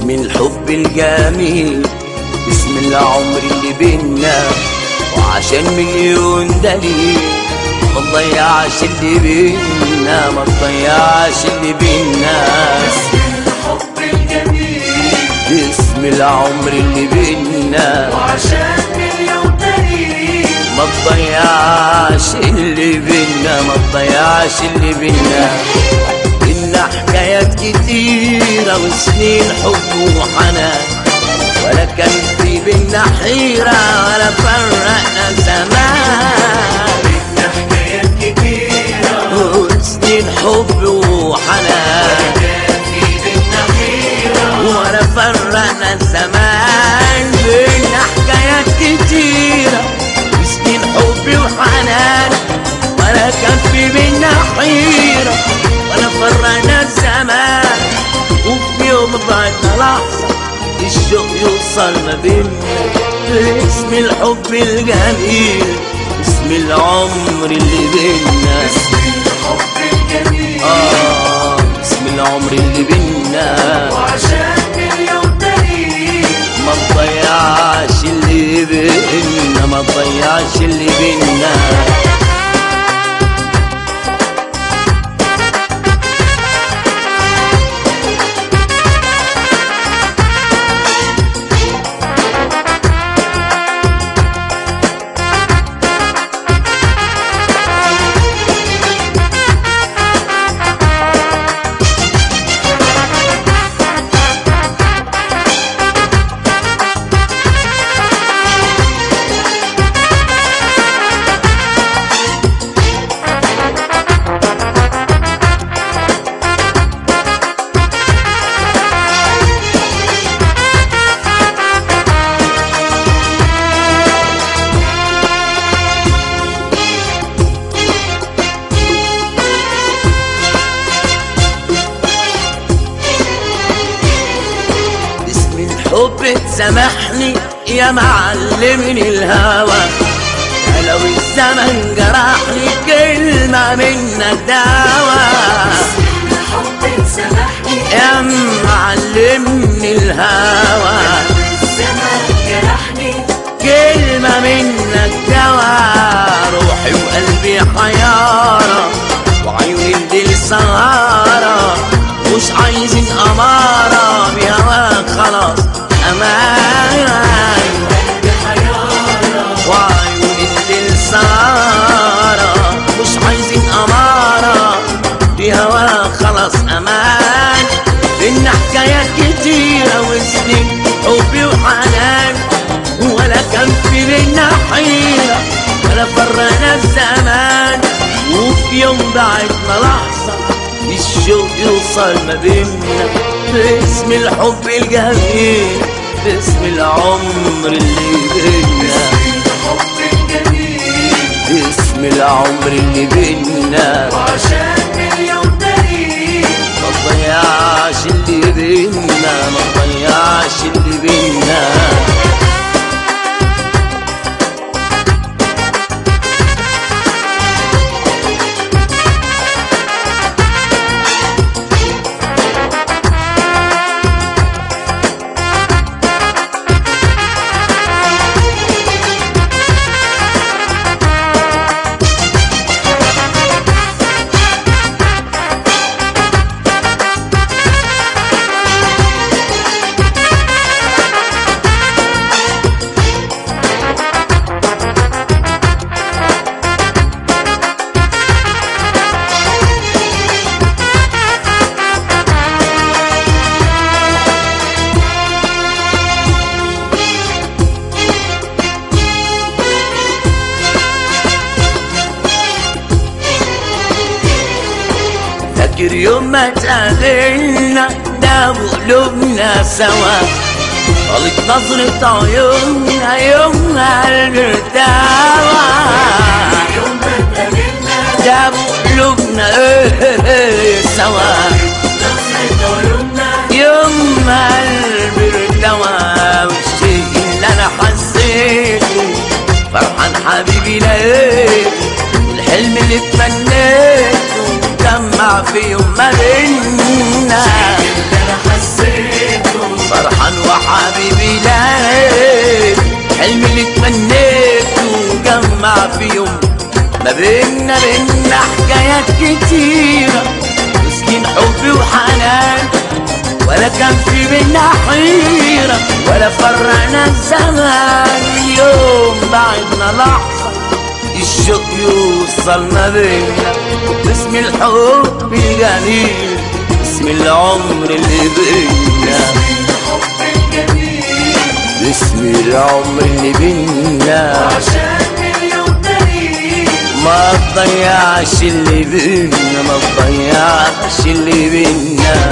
باسم الحب الجميل، باسم العمر اللي بينا، وعشان مليون دليل ما تضيعش اللي بينا، ما تضيعش اللي بينا. باسم الحب الجميل، باسم العمر اللي بينا، وعشان مليون دليل ما تضيعش اللي بينا، ما تضيعش اللي بينا. إنا حكايات كتيرة وسنين حب وحنان، ولا كان في بينا حيرة ولا فرقنا زمان. إنا حكايات كتيرة وسنين حب وحنان، كان في بينا حيرة ولا فرقنا زمان. بينا حكايات كتيرة وسنين حب وحنان، ولا كان في بينا حيرة ولا فرقنا الزمان. وفي يوم بعدنا لحظة الشوق يوصل ما بينا، باسم الحب الجميل، باسم العمر اللي بينا. باسم الحب الجميل، باسم العمر اللي بينا، وعشان مليون دليل ما تضيعش اللي بينا، ما تضيعش اللي بينا. الحب تسامحني يا معلمني الهوى، لو الزمن جرحني كلمة منك دوا. الحب تسامحني يا معلمني الهوى، الزمن جرحني كلمة منك دوا. روحي وقلبي حيارة وعيوني الليل سهارة، مش عايزين أمارة بهواك خلاص أمان. وعيوني الليل سهارة، مش عايزين أمارة بهواك خلاص أمان. إن حكايات كتيرة وسنين حب وحنان، ولا كان في بينا حيرة ولا فرقنا الزمان. وفي يوم بعدنا لحظة الشوق يوصل ما بينا، باسم الحب الجميل، باسم العمر اللي بينا. الحب الجميل، باسم العمر اللي بينا، وعشان مليون دليل ما تضيعش اللي بينا، ما تضيعش اللي بينا. فاكر يوم ما تقابلنا ده وقلوبنا سوا، طالت نظرة عيوننا يومها قلبي ارتوى. يوم ما اتقابلنا ده وقلوبنا سوا، نظرة عيوننا يومها قلبي ارتوى. والشيء اللي انا حسيته فرحان حبيبي لقيته، والحلم اللي اتمنيته جمع في يوم ما بينا. اللي انا حسيته حبيبي ليل حلمي اللي تمنيته جمع في يوم ما بينا حكايات كتيرة مسكين حب وحنان ولا كان في بينا حيرة ولا فرقنا الزمان اليوم بعدنا لحظة الشوق يوصل ما بينا باسم الحب الجميل باسم العمر اللي بينا الحب الجميل باسم العمر اللي بينا عشان مليون دليل ما تضيعش اللي بينا ما تضيعش اللي بينا